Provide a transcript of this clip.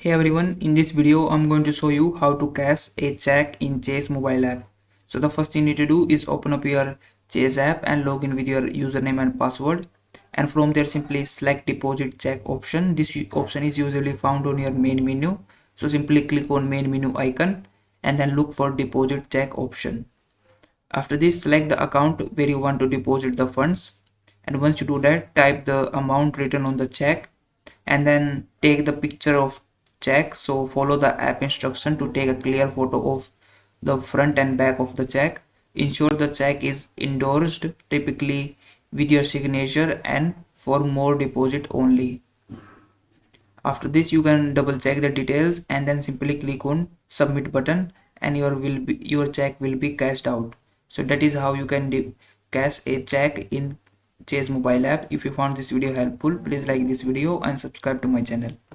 Hey everyone, in this video I'm going to show you how to cash a check in Chase mobile app. So the first thing you need to do is open up your Chase app and log in with your username and password, and from there simply select deposit check option. This option is usually found on your main menu. So simply click on main menu icon and then look for deposit check option. After this, select the account where you want to deposit the funds, and once you do that, type the amount written on the check and then take the picture of check. So follow the app instruction to take a clear photo of the front and back of the check. Ensure the check is endorsed, typically with your signature, and for more deposit only. After this, you can double check the details and then simply click on submit button, and your check will be cashed out. So that is how you can cash a check in Chase mobile app. If you found this video helpful, please like this video and subscribe to my channel.